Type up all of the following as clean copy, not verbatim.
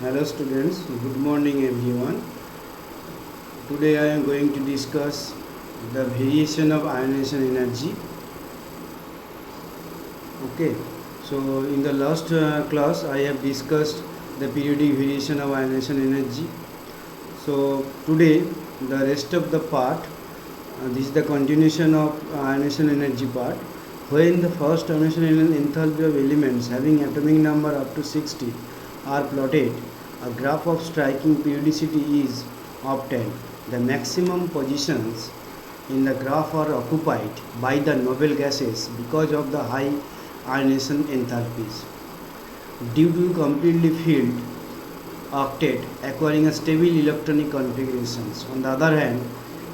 Hello students, good morning everyone. Today I am going to discuss the variation of ionization energy. Okay, so in the last class I have discussed the periodic variation of ionization energy. So today the rest of the part, this is the continuation of ionization energy part. When the first ionization enthalpy of elements having atomic number up to 60 are plotted, a graph of striking periodicity is obtained. The maximum positions in the graph are occupied by the noble gases because of the high ionization enthalpies. Due to completely filled octet acquiring a stable electronic configurations. On the other hand,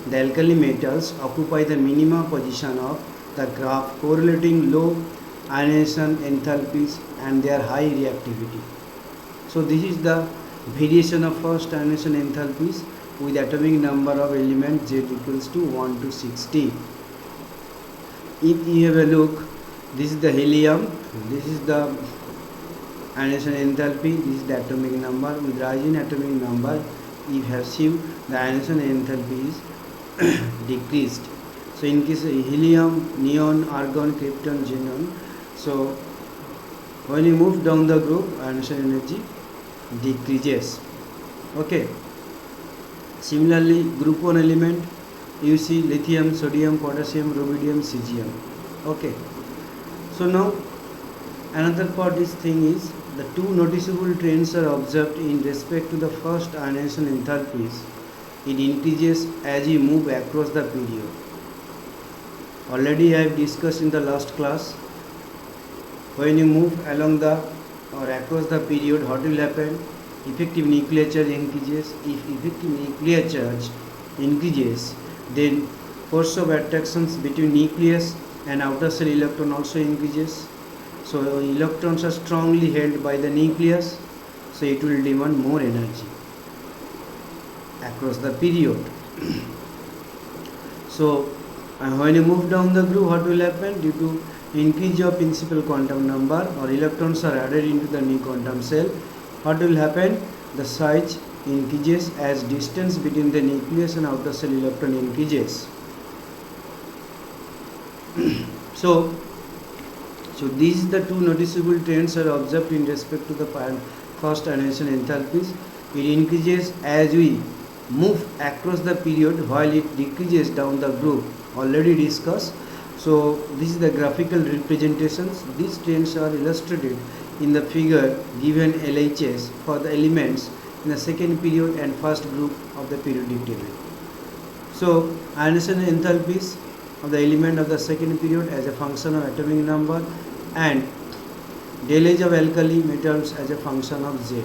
the alkali metals occupy the minima position of the graph correlating low ionization enthalpies and their high reactivity. So this is the variation of first ionization enthalpies with atomic number of elements Z equals to 1 to 60. If you have a look, this is the helium, this is the ionization enthalpy, this is the atomic number. With rising atomic number, if you see the ionization enthalpy is decreased. So in case helium, neon, argon, krypton, xenon, so when you move down the group, ionization energy decreases. Okay. Similarly, group 1 element, you see lithium, sodium, potassium, rubidium, cesium. Okay. So now another part this thing is the two noticeable trends are observed in respect to the first ionization enthalpies. It increases as you move across the period. Already I have discussed in the last class. When you move along the or across the period, what will happen? Effective nuclear charge increases. If effective nuclear charge increases, then force of attractions between nucleus and outer shell electron also increases. So electrons are strongly held by the nucleus, so it will demand more energy across the period. So when you move down the group, what will happen? Due to increase of principal quantum number or electrons are added into the new quantum cell, what will happen? The size increases as distance between the nucleus and outer shell electron increases. So these the two noticeable trends are observed in respect to the first ionization enthalpies. It increases as we move across the period while it decreases down the group, already discussed. So this is the graphical representations. These trends are illustrated in the figure given LHS for the elements in the second period and first group of the periodic table. So ionization enthalpies of the element of the second period as a function of atomic number and del H of alkali metals as a function of Z.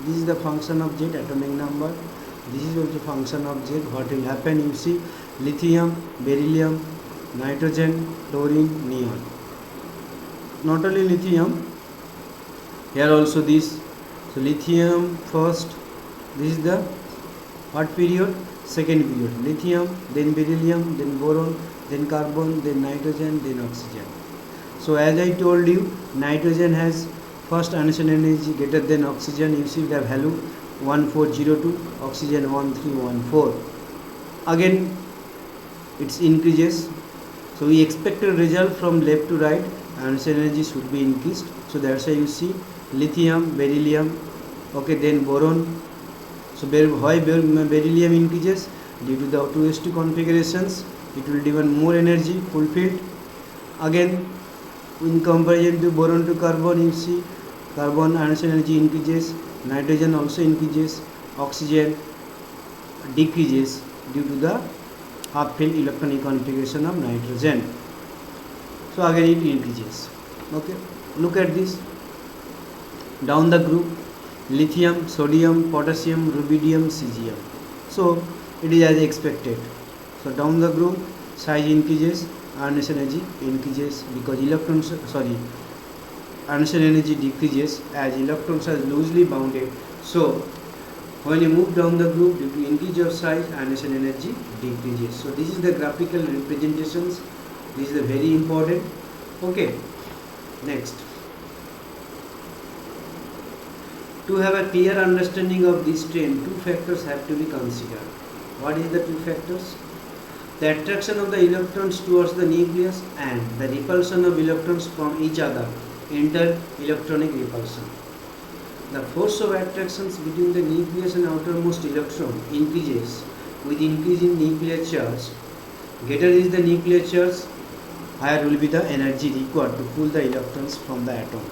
This is the function of Z, atomic number. This is also function of Z. What will happen? You see lithium, beryllium, nitrogen, chlorine, neon. Not only lithium, here also this. So lithium first, this is the what period? Second period. Lithium, then beryllium, then boron, then carbon, then nitrogen, then oxygen. So as I told you, nitrogen has first ionization energy greater than oxygen. You see we have value 1402, oxygen 1314. Again it increases. So we expect a result from left to right, ionization energy should be increased. So that's why you see lithium, beryllium, okay, then boron. So why beryllium increases? Due to the 2s2 configurations, it will demand more energy fulfilled. Again, in comparison to boron to carbon, you see carbon ionization energy increases, nitrogen also increases, oxygen decreases due to the half-filled electronic configuration of nitrogen. So again it increases. Okay, look at this. Down the group, lithium, sodium, potassium, rubidium, cesium. So it is as expected. So down the group, size increases, ionization energy increases because ionization energy decreases as electrons are loosely bounded. So when you move down the group, due to increase of size, ionization energy decreases. So this is the graphical representations. This is very important. Okay, next. To have a clear understanding of this trend, two factors have to be considered. What is the two factors? The attraction of the electrons towards the nucleus and the repulsion of electrons from each other, inter-electronic repulsion. The force of attractions between the nucleus and outermost electron increases with increasing nuclear charge. Greater is the nuclear charge, higher will be the energy required to pull the electrons from the atom.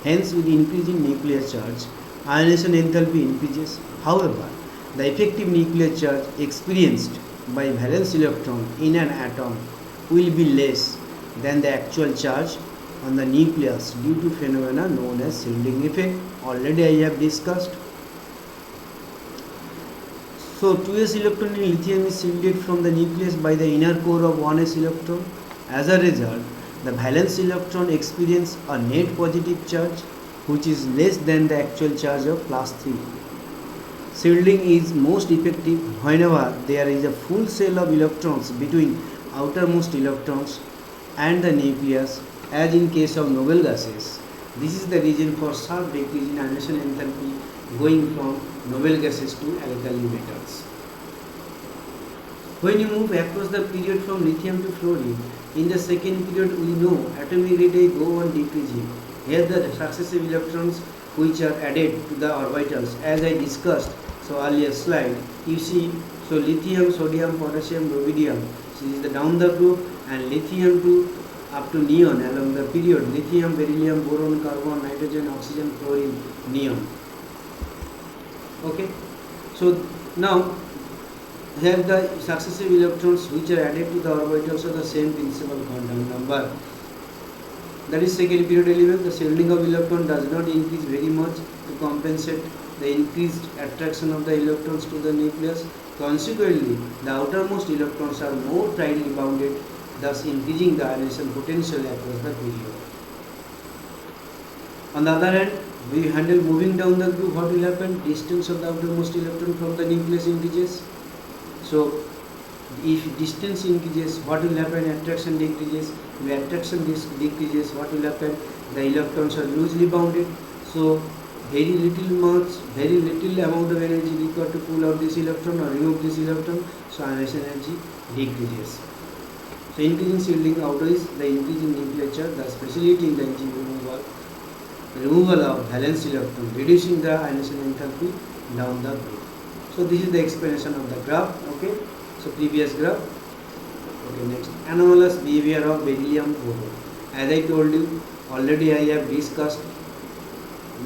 Hence, with increasing nuclear charge, ionization enthalpy increases. However, the effective nuclear charge experienced by valence electron in an atom will be less than the actual charge on the nucleus due to phenomena known as shielding effect. Already I have discussed. So 2s electron in lithium is shielded from the nucleus by the inner core of 1s electron. As a result, the valence electron experience a net positive charge which is less than the actual charge of +3. Shielding is most effective whenever there is a full shell of electrons between outermost electrons and the nucleus, as in case of noble gases. This is the reason for sharp decrease in ionization enthalpy going from noble gases to alkali metals. When you move across the period from lithium to fluorine, in the second period we know atomic radii go on decreasing. Here the successive electrons which are added to the orbitals, as I discussed so earlier slide, you see, so lithium, sodium, potassium, rubidium, so this is the down the group, and lithium to up to neon along the period, lithium, beryllium, boron, carbon, nitrogen, oxygen, chlorine, neon. Okay, so now here the successive electrons which are added to the orbitals of the same principal quantum number. That is second period element. The shielding of electron does not increase very much to compensate the increased attraction of the electrons to the nucleus. Consequently, the outermost electrons are more tightly bounded, thus increasing the ionization potential across the period. On the other hand, we handle moving down the group, what will happen? Distance of the outermost electron from the nucleus increases. So, if distance increases, what will happen? Attraction decreases. If attraction decreases, what will happen? The electrons are loosely bounded. So, very little amount of energy required to pull out this electron or remove this electron. So, ionization energy decreases. So, increasing shielding outweighs the increasing nuclear charge, thus facilitating the removal of valence electron, reducing the ionization enthalpy down the group. So, this is the explanation of the graph. Okay. So, previous graph. Okay, next, anomalous behavior of beryllium boron. As I told you, already I have discussed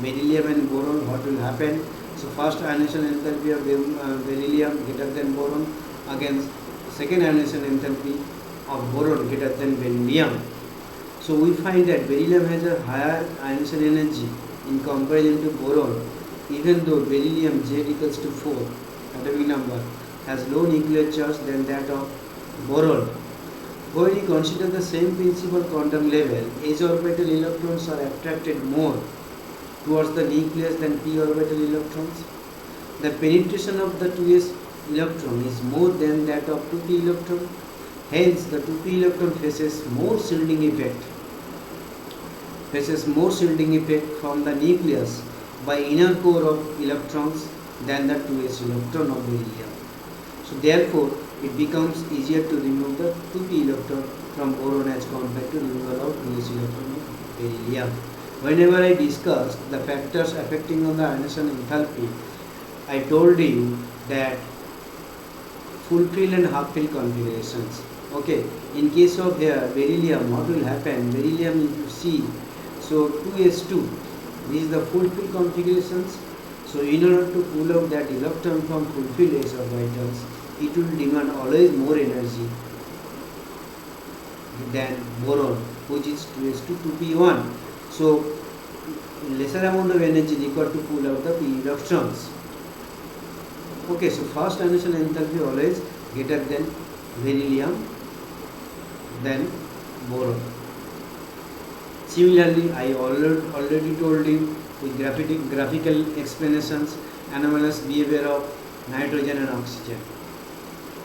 beryllium and boron, what will happen. So, first ionization enthalpy of beryllium greater than boron against second ionization enthalpy of boron greater than beryllium. So, we find that beryllium has a higher ionization energy in comparison to boron, even though beryllium Z equals to 4 atomic number has low nuclear charge than that of boron. When you consider the same principal quantum level, s orbital electrons are attracted more towards the nucleus than p orbital electrons. The penetration of the 2s electron is more than that of 2p electron. Hence, the 2p electron faces more shielding effect from the nucleus by inner core of electrons than the 2s electron of beryllium. So therefore, it becomes easier to remove the 2p electron from boron as compared to removal of 2s electron of beryllium. Whenever I discussed the factors affecting on the ionization enthalpy, I told you that full fill and half fill configurations. Okay, in case of here beryllium, what will happen? Beryllium, if you see, so 2s2, this is the full fill configurations. So in order to pull out that electron from fulfilled s orbitals, it will demand always more energy than boron, which is 2s2 2p1. So lesser amount of energy required to pull out the p electrons. Okay, so first ionization enthalpy always greater than beryllium than boron. Similarly, I already told you with graphical explanations anomalous behavior of nitrogen and oxygen.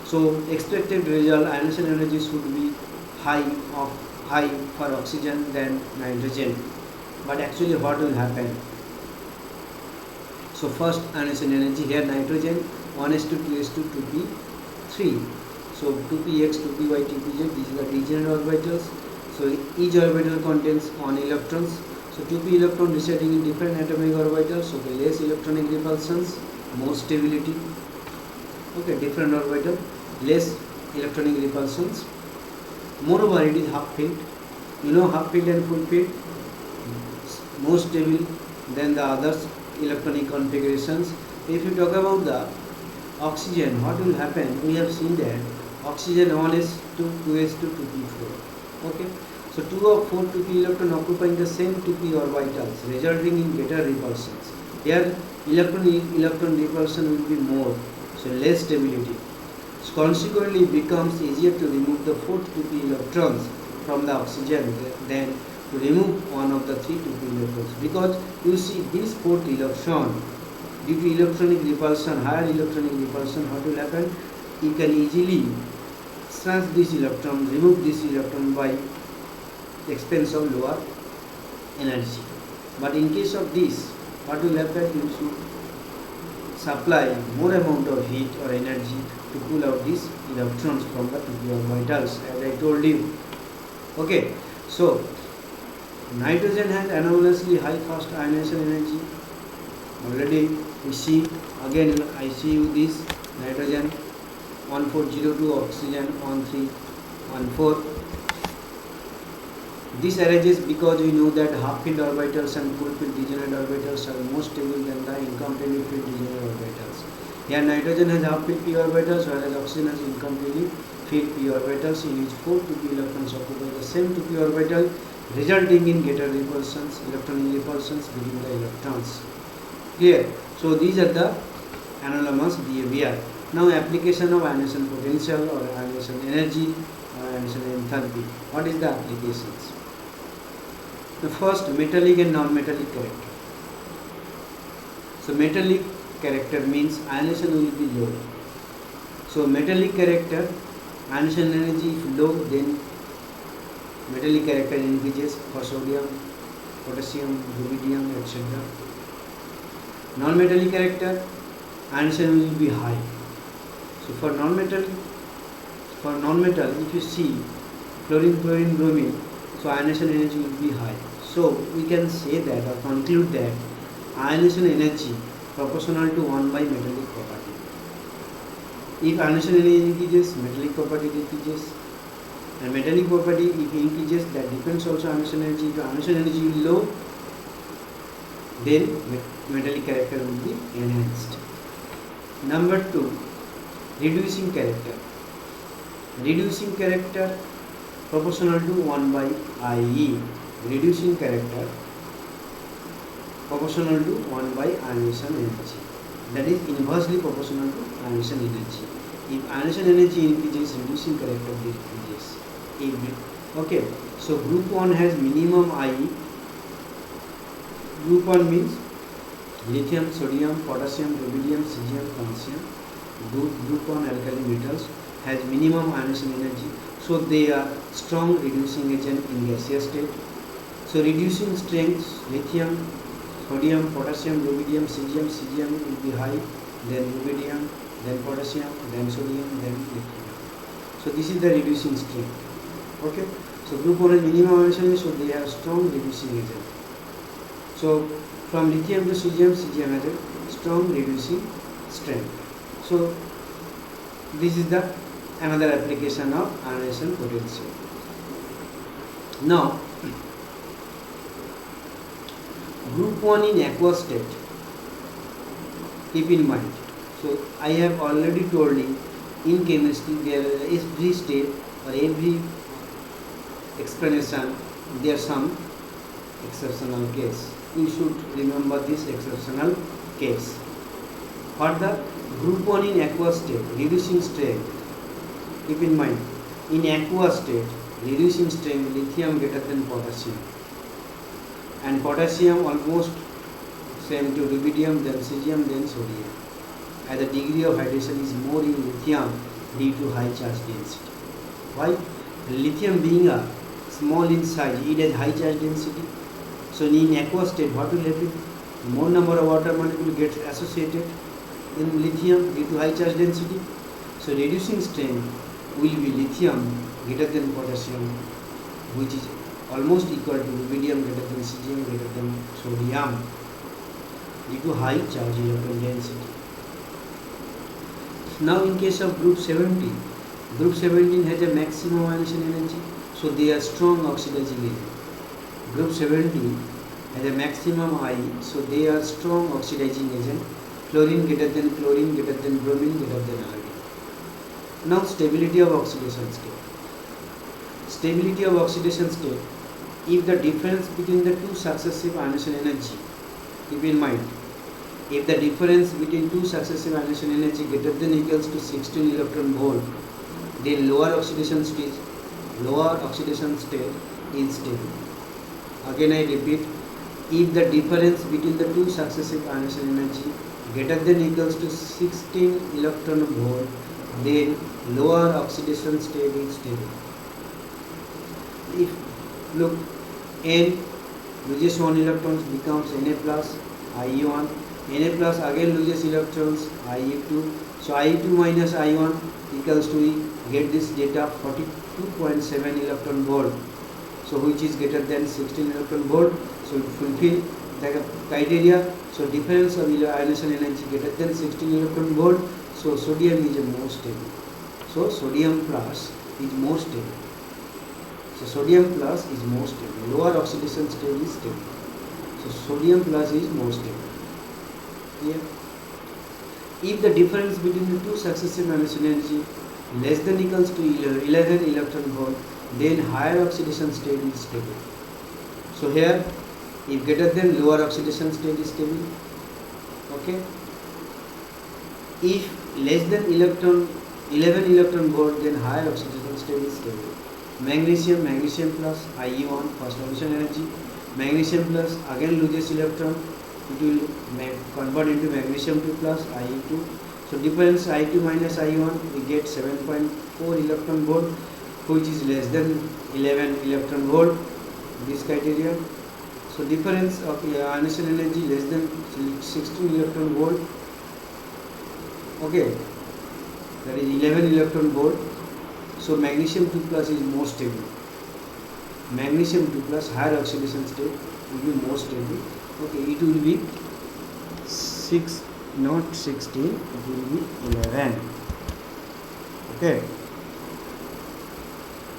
So expected result, ionization energy should be high for oxygen than nitrogen. But actually what will happen? So first ionization energy here nitrogen 1s2 2s2 2p3. So 2px 2py 2pz, these are the degenerate orbitals. So each orbital contains 1 electrons. So 2p electron residing in different atomic orbitals. So the less electronic repulsions, more stability. Okay, different orbital, less electronic repulsions. Moreover, it is half filled. You know half filled and full filled, more stable than the others electronic configurations. If you talk about the oxygen, what will happen? We have seen that oxygen 1s2 2s2 2p4. Okay, so 2 of 4 2p electron occupying the same 2p orbitals, resulting in greater repulsions. Here electron repulsion will be more, so less stability. So consequently, it becomes easier to remove the 4 2p electrons from the oxygen than to remove one of the 3 2p electrons, because you see this 4th electron, due to electronic repulsion, higher electronic repulsion, what will happen? You can easily snatch this electron, remove this electron by expense of lower energy. But in case of this, what will happen? You should supply more amount of heat or energy to pull out these electrons from the 2p orbitals, as I told you. Okay, so nitrogen has anomalously high fast ionization energy. Already we see, again I see you this nitrogen 1402, oxygen 1314. This arises because we know that half filled orbitals and full filled degenerate orbitals are more stable than the incompletely filled degenerate orbitals. Here nitrogen has half filled p orbitals, whereas oxygen has incompletely filled p orbitals, in which 4 2p electrons occupy the same 2p orbital, resulting in greater repulsions, electronic repulsions between the electrons. Clear? So these are the anomalous behavior. Now application of ionization potential or ionization energy or ionization enthalpy. What is the applications? The first, metallic and non-metallic character. So metallic character means ionization will be low. So metallic character, ionization energy if low, then metallic character increases for sodium, potassium, rubidium, etc. Non-metallic character, ionization will be high. So for non-metal, if you see chlorine, bromine, so ionization energy will be high. So we can say that or conclude that ionization energy proportional to 1 by metallic property. If ionization energy increases, metallic property decreases, and metallic property if increases, that depends also on ionization energy. If ionization energy is low, then metallic character will be enhanced. Number 2, reducing character. Reducing character proportional to 1 by IE. Reducing character proportional to 1 by ionization energy. That is inversely proportional to ionization energy. If ionization energy increases, reducing character decreases. Okay, so group 1 has minimum IE. Group 1 means lithium, sodium, potassium, rubidium, cesium, calcium. Group 1 alkali metals has minimum ionization energy, so they are strong reducing agent in gaseous state. So reducing strengths, lithium, sodium, potassium, rubidium, cesium will be high, then rubidium, then potassium, then sodium, then lithium. So this is the reducing strength. Okay, so group 1 has minimum ionization energy, so they are strong reducing agent. So from lithium to cesium has a strong reducing strength. So this is the another application of ionization potential. Now group 1 in aqueous state, keep in mind. So I have already told you, in chemistry there is every step or every explanation there is some exceptional case. You should remember this exceptional case. For the group 1 in aqueous state, reducing strength, keep in mind, in aqueous state, reducing strength, lithium greater than potassium, and potassium almost same to rubidium, then cesium, then sodium, as the degree of hydration is more in lithium due to high charge density. Why? Lithium being a small in size, it has high charge density. So in aqueous state, what will happen? more number of water molecule gets associated in lithium due to high charge density. So reducing strain will be lithium greater than potassium, which is almost equal to rubidium greater than cesium greater than sodium due to high charge electron density. Now in case of group 17, group 17 has a maximum ionization energy, so they are strong oxidizing agent. Group 17 has a maximum I, so they are strong oxidizing agent. Chlorine greater than bromine greater than iodine. Now stability of oxidation state. Stability of oxidation state, if the difference between the two successive ionization energy, keep in mind, if the difference between two successive ionization energy greater than equals to 16 electron volt, then lower oxidation state is stable. Again I repeat, if the difference between the two successive ionization energy greater than equals to 16 electron volt, then lower oxidation state is stable. If look, N loses 1 electrons becomes Na plus I1, Na plus again loses electrons I2, so I2 minus I1 equals to, we get this data 42.7 electron volt, so which is greater than 16 electron volt, so it fulfill the criteria. So difference of ionization energy greater than 16 electron volt, so sodium is more stable. So sodium plus is more stable. So sodium plus is more stable. Lower oxidation state is stable. So sodium plus is more stable. Here, if the difference between the two successive ionization energy less than equals to 11 electron volt, then higher oxidation state is stable. So here, if greater than, lower oxidation state is stable. Okay. If less than 11 electron volt, then higher oxidation state is stable. Magnesium plus I1, first oxidation energy. Magnesium plus again loses electron, it will convert into magnesium 2 plus I2. So difference I2 minus I1, we get 7.4 electron volt, which is less than 11 electron volt. This criteria. So difference of ionization energy less than 16 electron volt. Okay, that is 11 electron volt. So magnesium 2 plus is more stable. Magnesium 2 plus higher oxidation state will be more stable. Okay, it will be 6, not 16, it will be 11. Okay,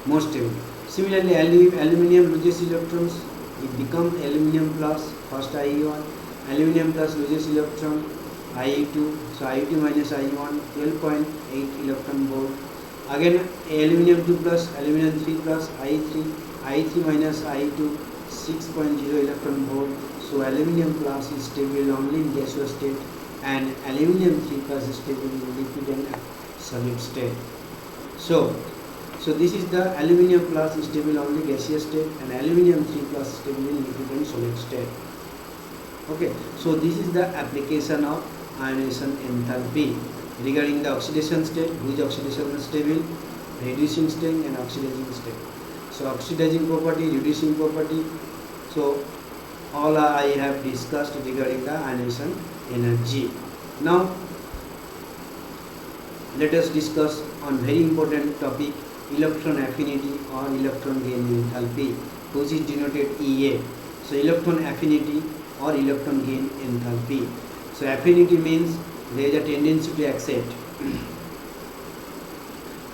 more stable. Similarly, aluminium loses electrons, it becomes aluminium plus, first I1, aluminium plus loses electron, I2, so I2 minus I1, 12.8 electron volt. Again aluminium 2 plus, aluminium 3 plus, I3 minus I2, 6.0 electron volt. So aluminium plus is stable only in gaseous state, and aluminium 3 plus is stable in liquid and solid state. So this is the aluminium plus is stable only gaseous state, and aluminium 3 plus is stable in liquid and solid state. Okay, so this is the application of ionization enthalpy regarding the oxidation state, which oxidation is stable, reducing state and oxidizing state. So oxidizing property, reducing property, so all I have discussed regarding the ionization energy. Now let us discuss on very important topic, electron affinity or electron gain enthalpy, which is denoted EA. So electron affinity or electron gain enthalpy. So affinity means there is a tendency to accept.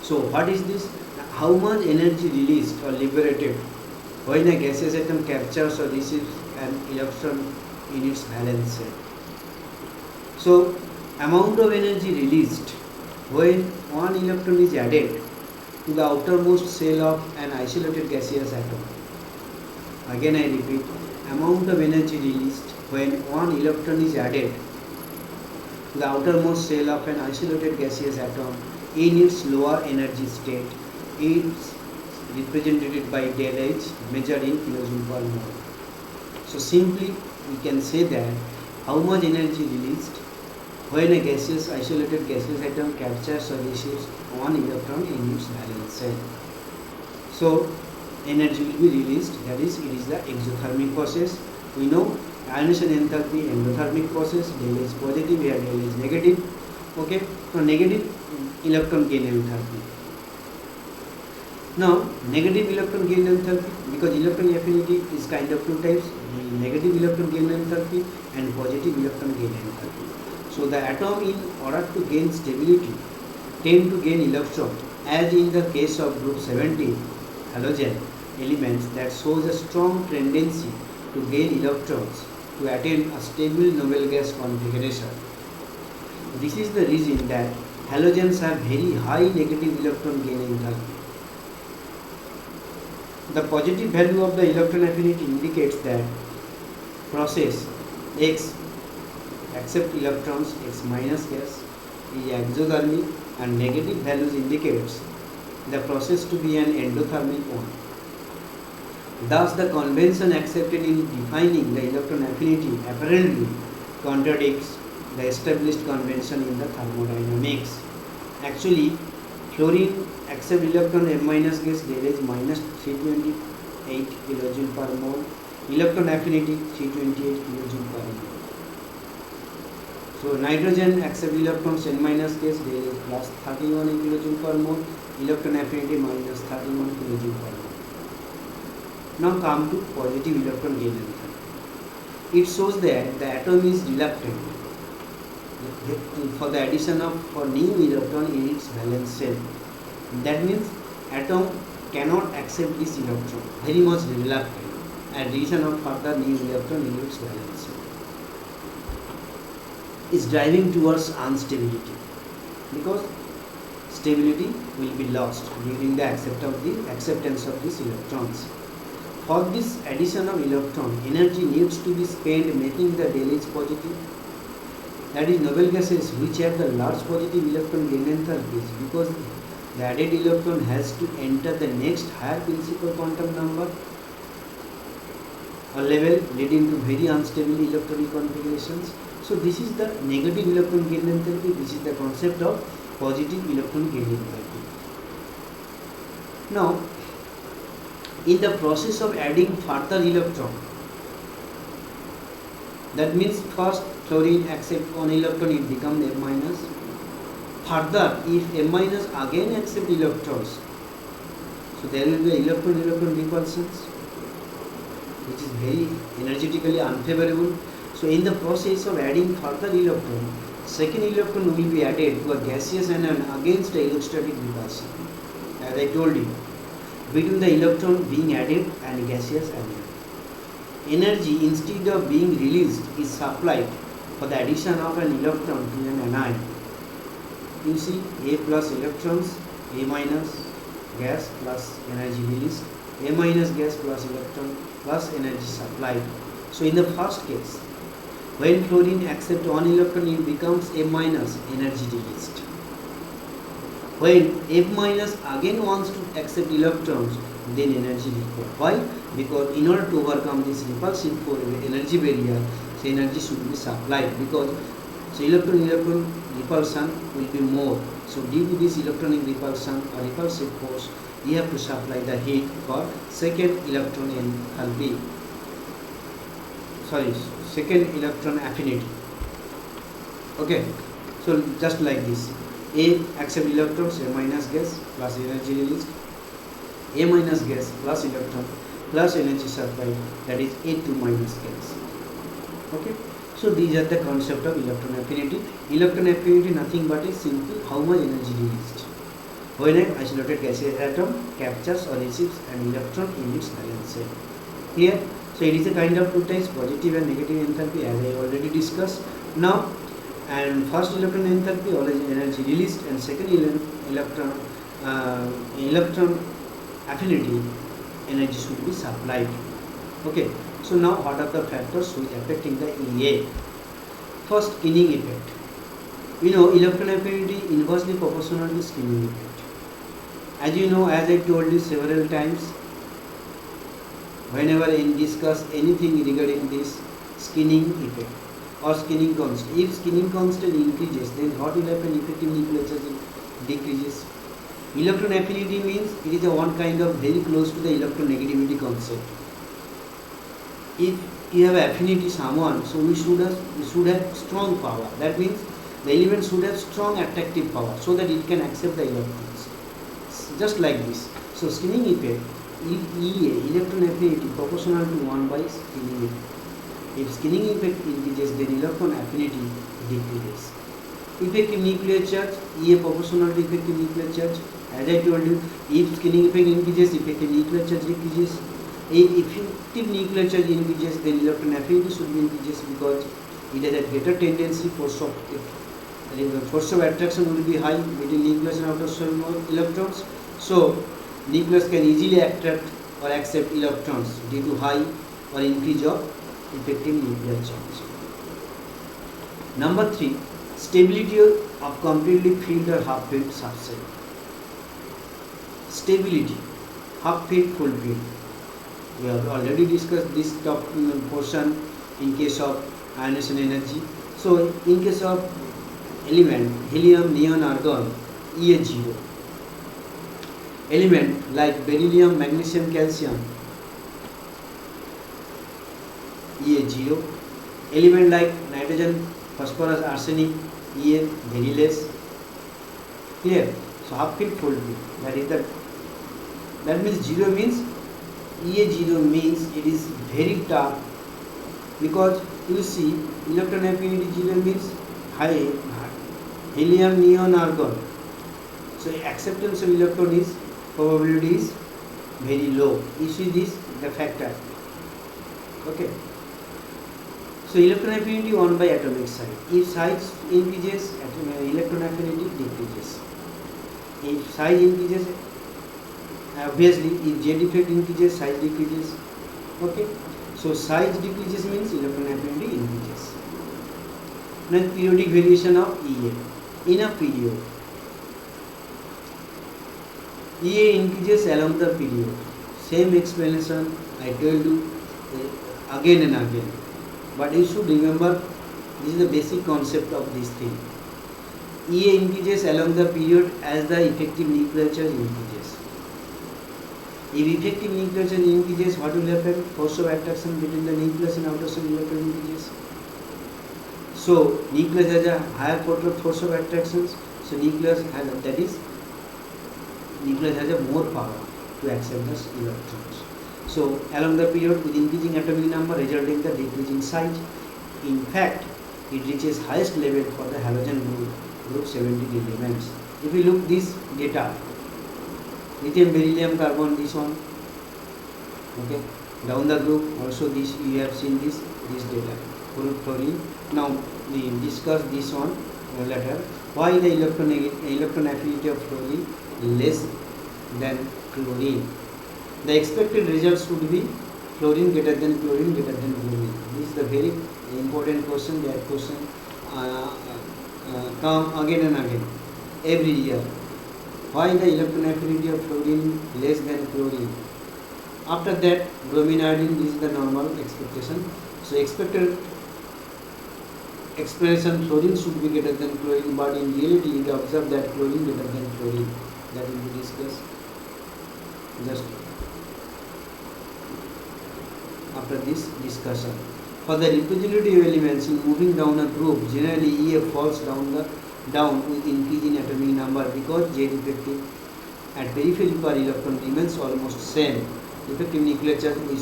So what is this? How much energy released or liberated when a gaseous atom captures or receives an electron in its valence shell. So amount of energy released when one electron is added to the outermost shell of an isolated gaseous atom. Again I repeat, amount of energy released when one electron is added to the outermost shell of an isolated gaseous atom in its lower energy state is represented by del H measured in kilojoule per mole. So simply we can say that how much energy released when a gaseous isolated gaseous atom captures or receives one electron in its valence shell. So energy will be released, that is, it is the exothermic process. We know ionization enthalpy, endothermic process, del is positive, here del is negative. Okay, so negative electron gain enthalpy. Now negative electron gain enthalpy, because electron affinity is kind of two types, negative electron gain enthalpy and positive electron gain enthalpy. So the atom, in order to gain stability, tend to gain electron, as in the case of group 17 halogen elements that shows a strong tendency to gain electrons to attain a stable noble gas configuration. This is the reason that halogens have very high negative electron gain enthalpy. The positive value of the electron affinity indicates that process X accept electrons, X minus gas is exothermic, and negative values indicates the process to be an endothermic one. Thus the convention accepted in defining the electron affinity apparently contradicts the established convention in the thermodynamics. Actually, fluorine accept electron M minus gas, there is minus 328 kJ per mole, electron affinity 328 kJ per mole. So nitrogen accept electrons N minus gas, there is plus 31 kJ per mole, electron affinity minus 31 kJ per mole. Now come to positive electron gain enthalpy. It shows that the atom is reluctant for the addition of new electron in its valence shell. That means atom cannot accept this electron, very much reluctant, addition of further new electron in its valence shell. Is driving towards instability, because stability will be lost during the acceptance of these electrons. For this addition of electron, energy needs to be spent making the del H positive. That is, noble gases which have the large positive electron gain enthalpies, because the added electron has to enter the next higher principal quantum number or level, leading to very unstable electronic configurations. So this is the negative electron gain enthalpy. This is the concept of positive electron gain enthalpy. Now, in the process of adding further electron, that means first fluorine accept one electron, it becomes M minus. Further, if M minus again accept electrons, so there will be electron repulsions, which is very energetically unfavorable. So in the process of adding further electron, second electron will be added to a gaseous anion against the electrostatic repulsion. As I told you, between the electron being added and gaseous anion, energy instead of being released is supplied for the addition of an electron to an anion. You see, A plus electrons, A minus gas plus energy released, A minus gas plus electron plus energy supplied. So in the first case, when fluorine accepts one electron, it becomes M minus, energy released. When F minus again wants to accept electrons, then energy required. Why? Because in order to overcome this repulsive energy barrier, so energy should be supplied, because so electron repulsion will be more. So due to this electronic repulsion or repulsive force, we have to supply the heat for second electron enthalpy. Second electron affinity. Okay, so just like this, A accept electrons, A minus gas plus energy released, A minus gas plus electron plus energy supplied, that is A2 minus gas. Okay, so these are the concept of electron affinity. Electron affinity nothing but is simply how much energy released when an isolated gaseous atom captures or receives an electron in its valence shell. Clear? So it is a kind of two types, positive and negative enthalpy, as I already discussed. Now, and first electron enthalpy, always energy released, and second electron affinity, energy should be supplied. Okay. So now, what are the factors which affecting the EA? First, skinning effect. We know electron affinity inversely proportional to skinning effect. As you know, as I told you several times, whenever I discuss anything regarding this skinning effect or skinning constant, if skinning constant increases, then what will happen? Effective nuclear charge decreases. Electron affinity means it is a one kind of very close to the electronegativity concept. if you have affinity someone, so we should have strong power. That means the element should have strong attractive power so that it can accept the electrons. Just like this. So skinning effect, if EA, electron affinity, proportional to 1 by skinning effect. If skinning effect increases, then electron affinity decreases. Effective nuclear charge, EA proportional to effective nuclear charge. As I told you, if skinning effect increases, effective nuclear charge decreases. If effective nuclear charge increases, then electron affinity should be increases because it has a greater tendency force of attraction will be high between nucleus and outer shell electrons. So nucleus can easily attract or accept electrons due to high or increase of effective nuclear charge. Number 3, stability of completely filled or half filled subcell. Stability, half filled, full filled. We have already discussed this top portion in case of ionization energy. So in case of element helium, neon, argon, EA 0. Element like beryllium, magnesium, calcium, EA 0. Element like nitrogen, phosphorus, arsenic, EA very less. Clear? So half filled, full filled. That means 0 means EA 0 means it is very tough, because you see electron affinity 0 means high, helium, neon, argon. So acceptance of electron is probability is very low. You see this, the factor. Okay. So electron affinity 1 by atomic size. If size increases, electron affinity decreases. If size increases, obviously if Z defect increases, size decreases. Okay. So size decreases means electron affinity increases. Now periodic variation of EA. In a period, EA increases along the period. Same explanation I told you again and again. But you should remember, this is the basic concept of this thing. EA increases along the period as the effective nuclear charge increases. If effective nuclear charge increases, what will happen? Force of attraction between the nucleus and outer shell electron increases. So nucleus has a higher force of attractions. So nucleus has a more power to accept the electrons. So along the period with increasing atomic number resulting the decreasing size. In fact, it reaches highest level for the halogen group 17 elements. If you look this data, lithium, beryllium, carbon, this one. Okay, down the group also this you have seen this data. Fluorine. Now we discuss this one later. Why the electron affinity of fluorine less than chlorine? The expected results would be fluorine greater than chlorine greater than bromine. This is the very important question. That question come again and again every year. Why the electron affinity of fluorine less than chlorine? After that, bromine, iodine, this is the normal expectation. So expected explanation, fluorine should be greater than chlorine, but in reality you observe that chlorine greater than fluorine. That will be discussed just after this discussion. For the representative elements in moving down a group, generally EA falls down with increase in atomic number because Z effective at periphery per electron remains almost same. Effective nuclear charge, we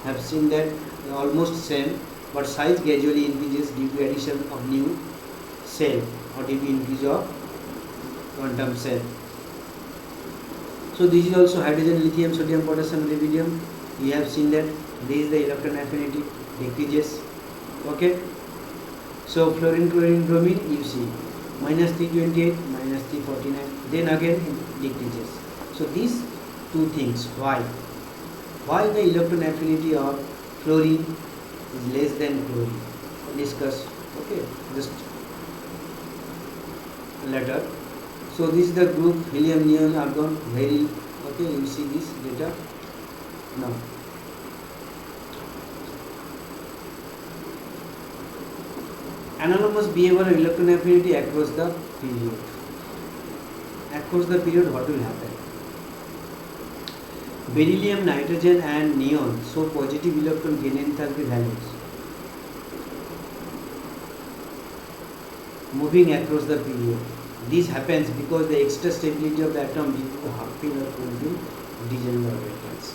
have seen that almost same, but size gradually increases due to addition of new cell or due to increase of quantum cell. So this is also hydrogen, lithium, sodium, potassium, rubidium. We have seen that this is the electron affinity decreases. Okay. So fluorine, chlorine, bromine, you see minus 328, minus 349. Then again it decreases. So these two things. Why the electron affinity of fluorine is less than chlorine? Discuss. Okay. Just later. So this is the group helium, neon, argon, very okay. You see this data now. Anomalous behavior of electron affinity across the period. Across the period, what will happen? Beryllium, nitrogen and neon show positive electron gain enthalpy values moving across the period. This happens because the extra stability of the atom due to half-fill or full-fill digital orbitals.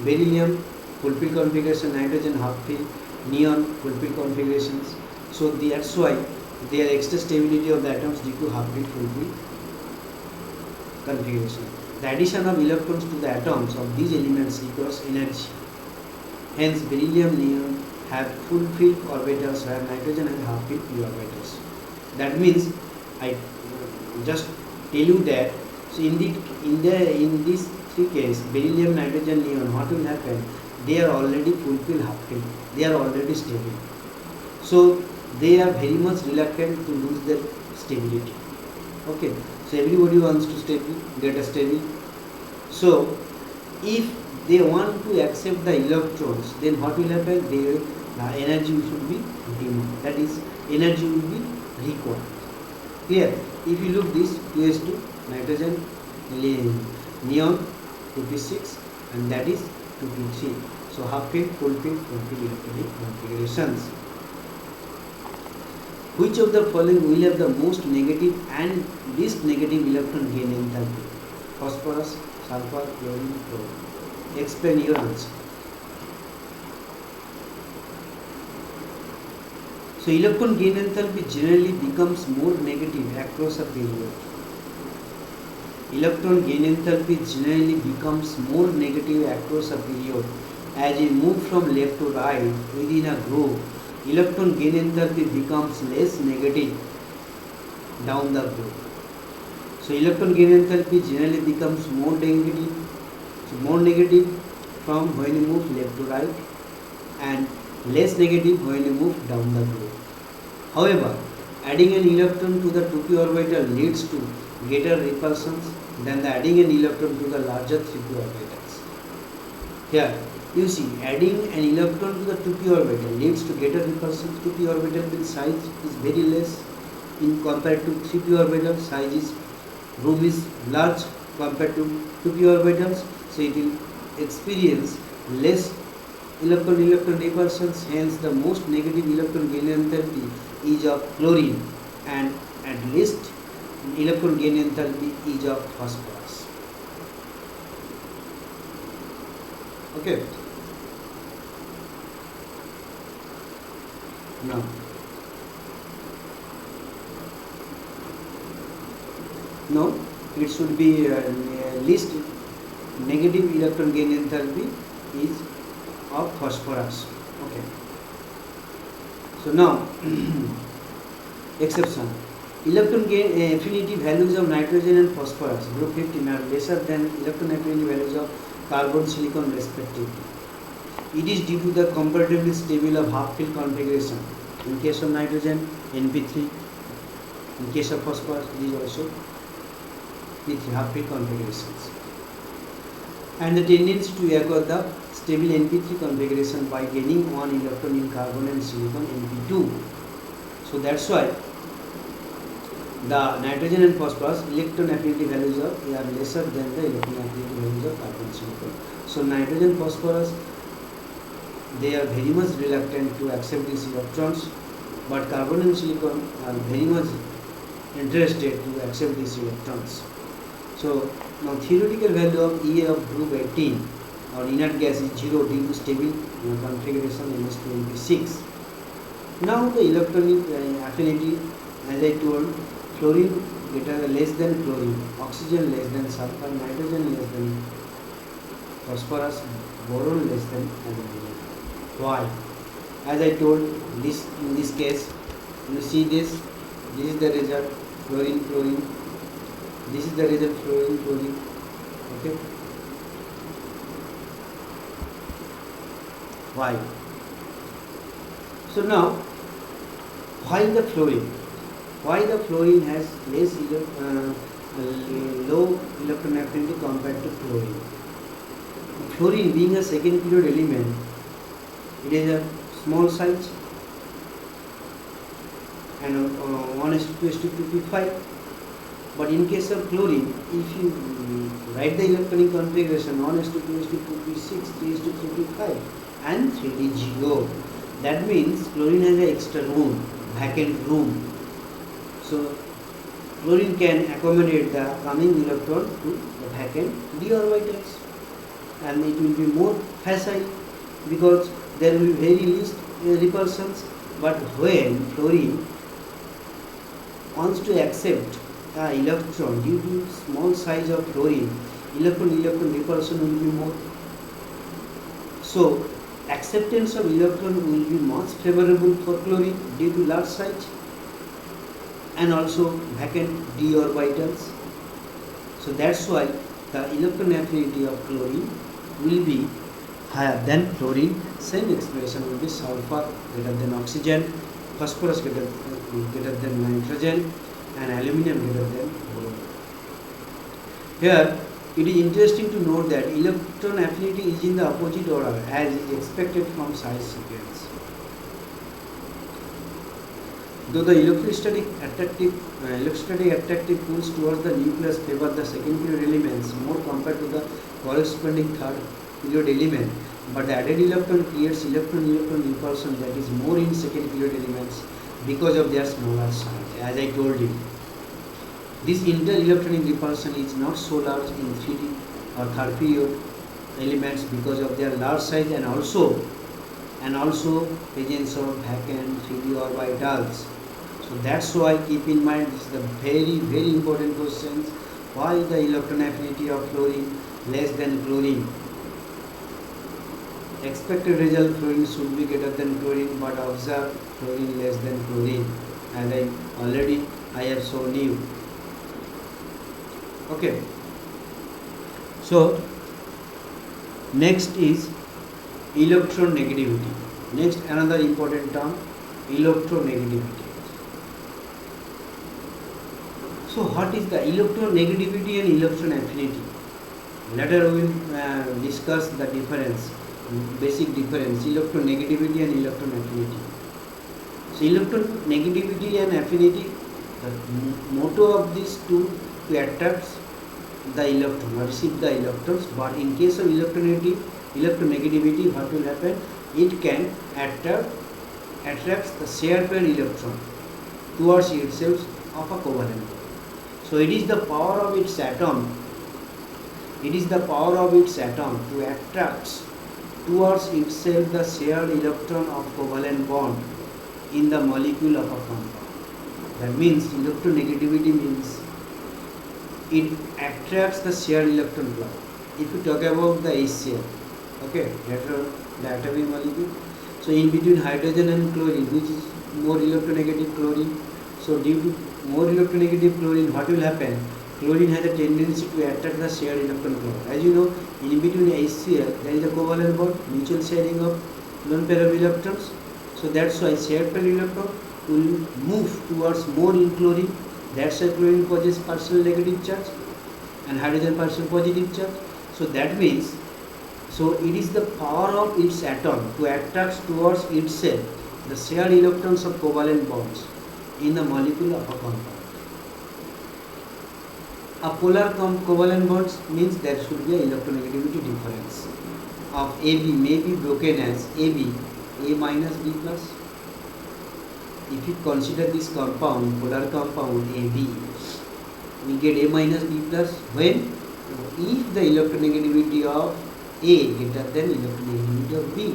Beryllium, full-fill configuration, nitrogen half-fill, neon, full-fill configurations. So that's why there are extra stability of the atoms due to half-fill, full-fill configuration. The addition of electrons to the atoms of these elements equals energy. Hence, beryllium, neon have full-fill orbitals where nitrogen has half-fill p orbitals. That means I just tell you that. So in these three cases, beryllium, nitrogen, neon, what will happen? They are already full-fill, half-fill. They are already stable. So they are very much reluctant to lose their stability. Okay. So everybody wants to get a stable. So if they want to accept the electrons, then what will happen? The energy should be dim. That is, energy will be required. Here, if you look this 2s2, nitrogen, neon, 2p6, and that is 2p3. So half-fill, full-fill, full-fill electronic configurations. Which of the following will have the most negative and least negative electron gain enthalpy? Phosphorus, sulfur, chlorine, chlorine. Explain your answer. So electron gain enthalpy generally becomes more negative across a period. Electron gain enthalpy generally becomes more negative across a period. As we move from left to right within a group, electron gain enthalpy becomes less negative down the group. So electron gain enthalpy generally becomes more negative. So more negative from when you move left to right, and less negative when you move down the group. However, adding an electron to the 2p orbital leads to greater repulsions than the adding an electron to the larger 3p orbitals. Here, you see, adding an electron to the 2p orbital leads to greater repulsions. 2p orbital with size is very less in compared to 3p orbital. Room is large compared to 2p orbitals, so it will experience less electron repulsions. Hence, the most negative electron gain enthalpy is of chlorine, and at least electron gain enthalpy is of phosphorus. Okay. Now, no, it should be least negative electron gain enthalpy is of phosphorus. Okay. So now, exception. Electron gain affinity values of nitrogen and phosphorus, group 15, are lesser than electron affinity values of carbon, silicon respectively. It is due to the comparatively stable of half-fill configuration. In case of nitrogen, Np3. In case of phosphorus, it is also P3, half-fill configurations. And the tendency to acquire the stable Np3 configuration by gaining one electron in carbon and silicon, Np2. So that's why the nitrogen and phosphorus electron affinity values are lesser than the electron affinity values of carbon and silicon. So nitrogen, phosphorus, they are very much reluctant to accept these electrons, but carbon and silicon are very much interested to accept these electrons. So now theoretical value of E of group 18 or inert gas is 0 due to stable configuration Ns2Np6. Now the electronic affinity, as I told, fluorine less than chlorine, oxygen less than sulfur, nitrogen less than phosphorus, boron less than aluminum. Why? As I told, in this case, you see this is the result, fluorine, chlorine. This is the result, fluorine, chlorine. Okay. Why? So now, why the fluorine? Why the fluorine has low electron affinity compared to chlorine? Fluorine being a second period element, it is a small size and 1s2 2p5. But in case of chlorine, if you Write the electronic configuration 1s2 2s2 2p6 3s2 3p5 and 3d0. That means chlorine has an extra room, vacant room. So chlorine can accommodate the coming electron to the vacant d orbitals, and it will be more facile because there will be very least repulsions. But when fluorine wants to accept the electron, due to small size of fluorine, electron repulsion will be more. So acceptance of electron will be much favorable for chlorine due to large size and also vacant d orbitals. So that's why the electron affinity of chlorine will be higher than fluorine. Same expression will be sulfur greater than oxygen, phosphorus greater than nitrogen, and aluminum greater than boron. Here it is interesting to note that electron affinity is in the opposite order as is expected from size sequence. Though the electrostatic attractive pulls towards the nucleus favor the second period elements more compared to the corresponding third period element, but the added electron creates electron repulsion that is more in second period elements because of their smaller size. As I told you, this inter-electronic repulsion is not so large in 3D or third period elements because of their large size and also presence of vacant 3D orbitals. So that's why keep in mind, this is the very important question. Why is the electron affinity of fluorine less than chlorine? Expected result, fluorine should be greater than chlorine, but observe fluorine less than chlorine, as I have shown you. Okay. So next is electronegativity. Next, another important term, electronegativity. So what is the electronegativity and electron affinity? Later we will discuss the difference, basic difference, electronegativity and electron affinity. So electronegativity and affinity, the motto of these two to attract the electron or receive the electrons, but in case of electronegativity, what will happen? It can attracts the shared pair electron towards itself of a covalent bond. So it is the power of its atom. It is the power of its atom to attract towards itself the shared electron of covalent bond in the molecule of a compound. That means electronegativity means it attracts the shared electron block. If you talk about the HCl, okay, the atomic molecule. So in between hydrogen and chlorine, which is more electronegative, chlorine. So due to more electronegative chlorine, what will happen? Chlorine has a tendency to attract the shared electron block. As you know, in between HCl there is a covalent bond, mutual sharing of lone pair of electrons. So that's why shared pair electron will move towards more in chlorine. That's why chlorine possesses partial negative charge and hydrogen partial positive charge. So that means, so it is the power of its atom to attract towards itself the shared electrons of covalent bonds in the molecule of a compound. A polar covalent bonds means there should be an electronegativity difference of AB may be broken as AB, A minus B plus. If you consider this compound, polar compound AB, we get A minus B plus when if the electronegativity of A greater than electronegativity of B,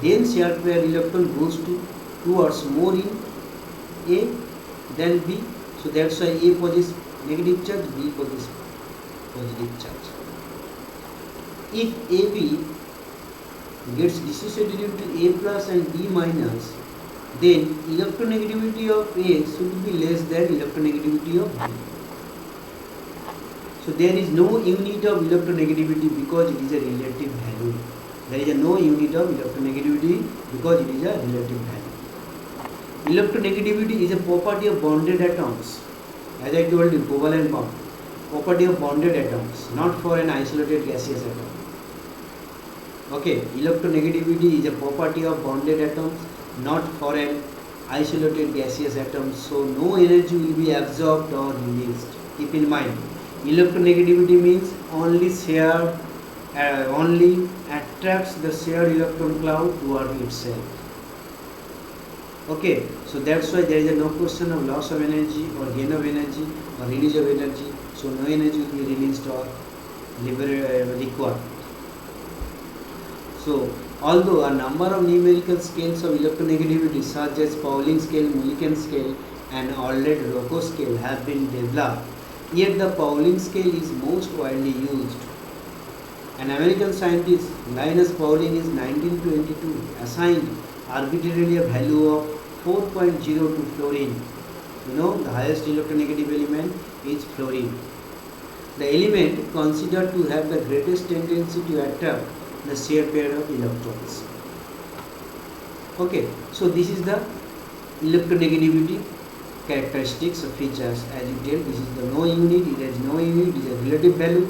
then shared pair electron goes towards more in A than B. So that's why A possesses negative charge, B possesses positive charge. If AB gets dissociated into A plus and B minus, then electronegativity of A should be less than electronegativity of B. So there is no unit of electronegativity because it is a relative value. There is no unit of electronegativity because it is a relative value. Electronegativity is a property of bonded atoms. As I told you, covalent bond, property of bonded atoms, not for an isolated gaseous atom. Okay, electronegativity is a property of bonded atoms, not for an isolated gaseous atom. So no energy will be absorbed or released. Keep in mind, Electronegativity means only attracts the shared electron cloud toward itself. Okay, so that's why there is no question of loss of energy or gain of energy or release of energy. So no energy will be released or required. So although a number of numerical scales of electronegativity such as Pauling scale, Millikan scale and Alred-Rocco scale have been developed, yet the Pauling scale is most widely used. An American scientist, Linus Pauling, in 1922 assigned arbitrarily a value of 4.0 to fluorine. You know, the highest electronegative element is fluorine. The element considered to have the greatest tendency to attract the shared pair of electrons. Okay, so this is the electronegativity characteristics of features. As you tell, this is the no unit, it has no unit, it is a relative value.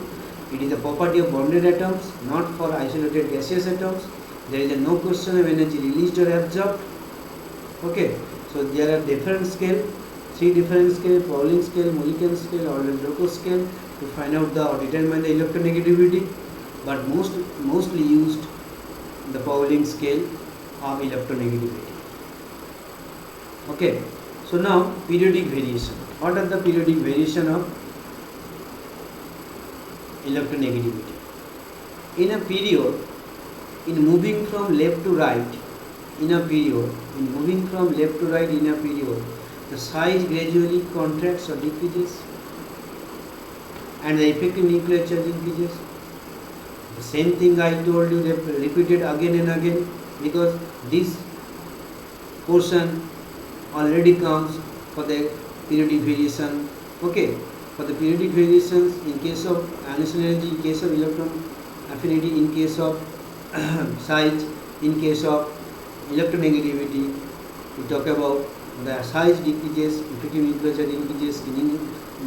It is a property of bonded atoms, not for isolated gaseous atoms. There is no question of energy released or absorbed. Okay, so there are different scale, 3 different scale: Pauling scale, Millikan scale, Alred-Rocco scale, to find out or determine the electronegativity. But mostly used the Pauling scale of electronegativity. Okay, so now periodic variation. What are the periodic variation of electronegativity? In a period, in moving from left to right, the size gradually contracts or decreases and the effective nuclear charge increases. The same thing I told you, repeated again and again, because this portion already comes for the periodic variation. Okay, for the periodic variations in case of ionization energy, in case of electron affinity, in case of size, in case of electronegativity, we talk about the size decreases, effective nuclear charge increases,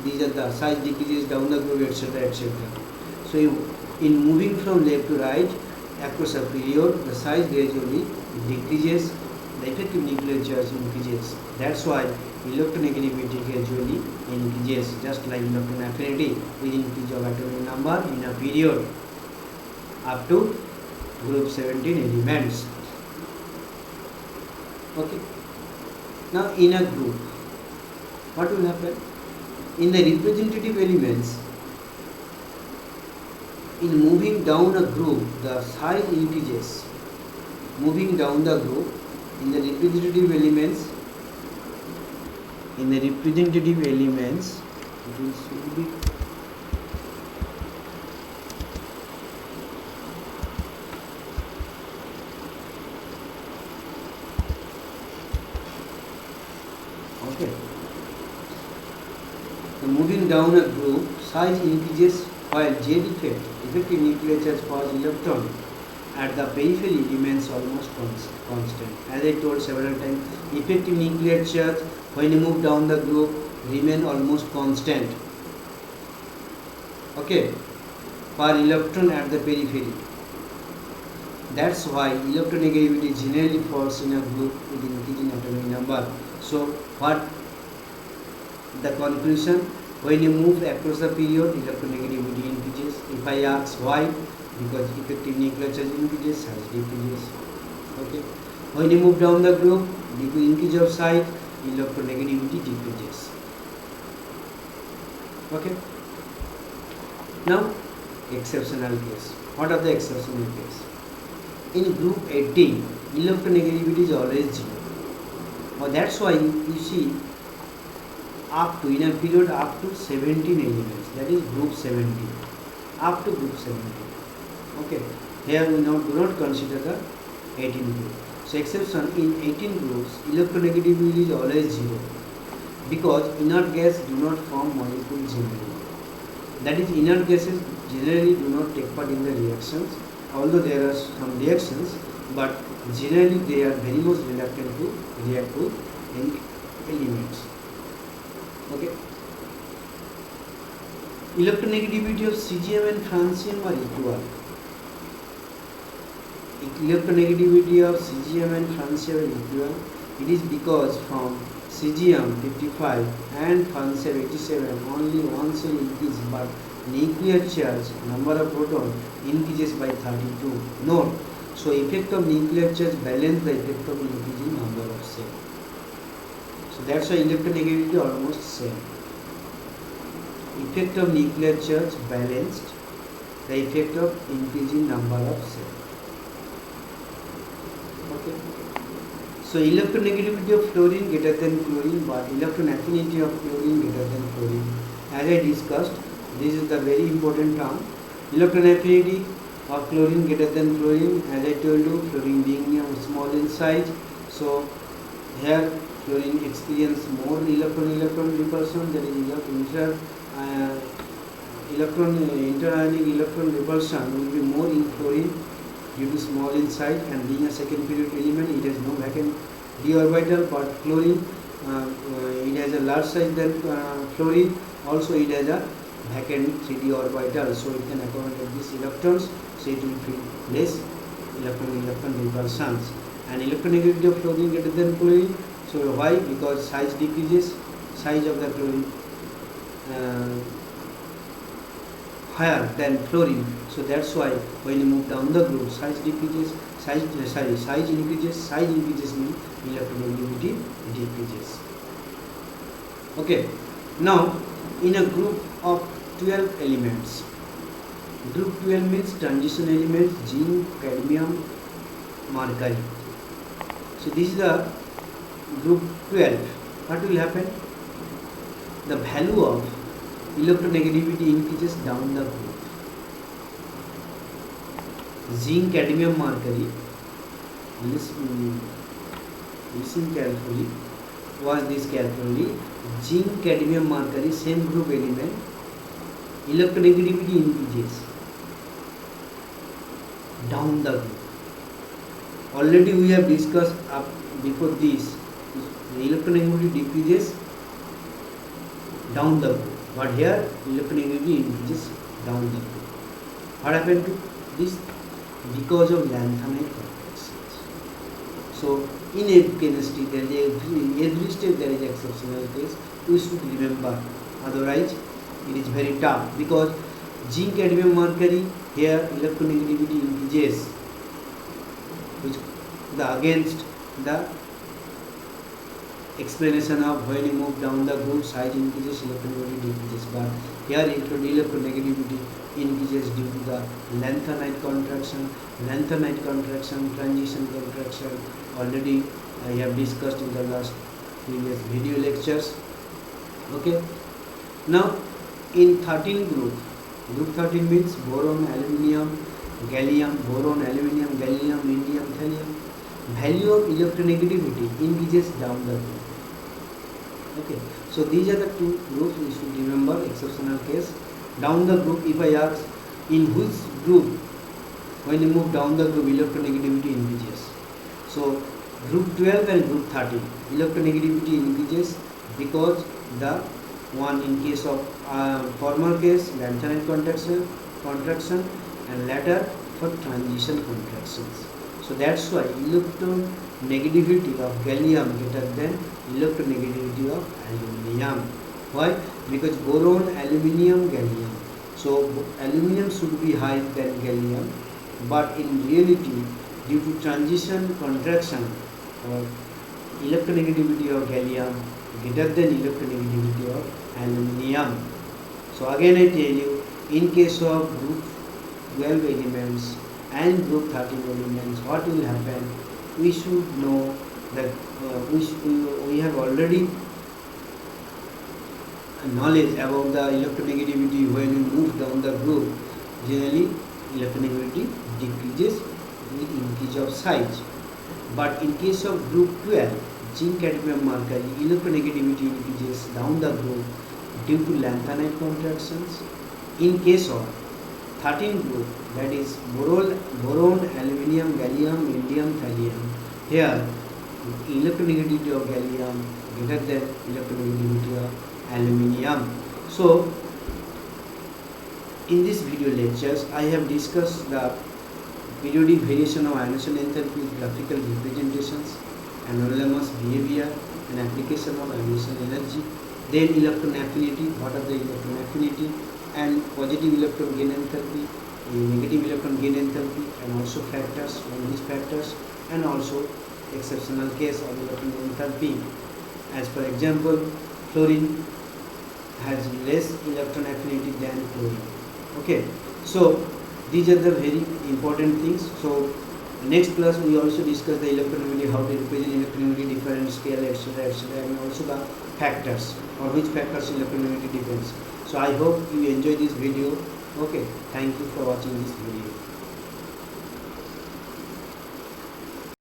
these are the size decreases down the groove, etc., etc. So in moving from left to right across a period, the size gradually decreases, the effective nuclear charge increases. That's why electronegativity gradually increases, just like electron affinity with increase of atomic number in a period up to group 17 elements. Okay. Now in a group, what will happen? In the representative elements, in moving down a group, the size increases. Moving down the group, in the representative elements, it will be okay. So moving down a group, size increases while Z effect, effective nuclear charge for electron at the periphery remains almost constant. As I told several times, effective nuclear charge when you move down the group remain almost constant. Okay, per electron at the periphery. That's why electronegativity generally falls in a group with increasing atomic number. So what the conclusion? When you move across the period, electronegativity increases. If I ask why, because effective nuclear charge increases, size decreases. Okay. When you move down the group, due to increase of size, electronegativity decreases. Okay. Now, exceptional case. What are the exceptional case? In group 18, electronegativity is always 0. Well, that's why you see up to, in a period up to 17 elements, that is group 17, up to group 17. Okay, here we do not consider the 18 group. So exception, in 18 groups, electronegativity is always 0 because inert gas do not form molecules generally. That is, inert gases generally do not take part in the reactions, although there are some reactions, but generally they are very much reluctant to react to any elements. Okay. Electronegativity of cesium and francium are equal. Electronegativity of cesium and francium are equal. It is because from cesium 55 and francium 87 only one cell increase, but nuclear charge number of proton increases by 32. Note, so effect of nuclear charge balance the effect of increasing number of cell. So that's why electronegativity almost same. Effect of nuclear charge balanced the effect of increasing number of cell. Okay. So electronegativity of fluorine greater than chlorine, but electron affinity of fluorine greater than chlorine. As I discussed, this is the very important term. Electron affinity of chlorine greater than fluorine. As I told you, fluorine being small in size, so here fluorine experience more electron repulsion, that is interionic electron repulsion will be more in fluorine due to small in size, and being a second period element, it has no vacant d orbital. But chlorine, it has a large size than fluorine. Also, it has a vacant 3d orbital, so it can accommodate these electrons. So it will feel less electron repulsions. And electronegativity of fluorine greater than chlorine. So why? Because size decreases, size of the chlorine higher than fluorine. So that's why when you move down the group, size decreases, size increases. Size increases means electronegativity decreases. Okay. Now in a group of 12 elements, group 12 means transition elements: zinc, cadmium, mercury. So this is the group 12. What will happen? The value of electronegativity increases down the group. Zinc, cadmium, mercury. Listen carefully. Watch this carefully. Zinc, cadmium, mercury, same group element. Electronegativity increases down the group. Already we have discussed up before this. The electronegativity decreases down the group, but here electronegativity increases down the group. What happened to this? Because of lanthanide complexes. So in chemistry, there is every step there is exceptional case. We should remember. Otherwise, it is very tough, because zinc, cadmium, mercury, here electronegativity increases, which against the explanation of when you move down the group, size increases, electronegativity decreases. But here electronegativity increases due to the lanthanide contraction, transition contraction. Already I have discussed in the last previous video lectures. Okay. Now in 13 group 13 means boron, aluminium, gallium, boron, aluminium, gallium, indium, thallium. Value of electronegativity increases down the group. Okay, so these are the two groups we should remember. Exceptional case. Down the group, if I ask in which group, when you move down the group, electronegativity increases. So group 12 and group 13, electronegativity increases because the one in case of former case lanthanide contraction, and later for transition contractions. So that's why electronegativity of gallium greater than electronegativity of aluminium. Why? Because boron, aluminium, gallium. So aluminium should be higher than gallium, but in reality, due to transition contraction or electronegativity of gallium greater than electronegativity of aluminium. So again I tell you, in case of group 12 elements and group 13 elements, what will happen? We should know that we have already knowledge about the electronegativity. When we move down the group, generally electronegativity decreases with increase of size. But in case of group 12, zinc, cadmium, mercury, electronegativity increases down the group due to lanthanide contractions. In case of 13 group, that is boron, aluminium, gallium, indium, thallium, here electronegativity of gallium greater than electronegativity of aluminium. So in this video lectures, I have discussed the periodic variation of ionization enthalpy with graphical representations. anomalous behavior and application of ionization energy. Then electron affinity, what are the electron affinity, and positive electron gain enthalpy, negative electron gain enthalpy, and also factors, all these factors, and also exceptional case of electron enthalpy. As for example, fluorine has less electron affinity than chlorine. Okay, so these are the very important things. So next class we also discuss the electronegativity, how to represent electronegativity, different scale, etc., etc., and also the factors, or which factors electronegativity depends. So I hope you enjoy this video. Okay, thank you for watching this video.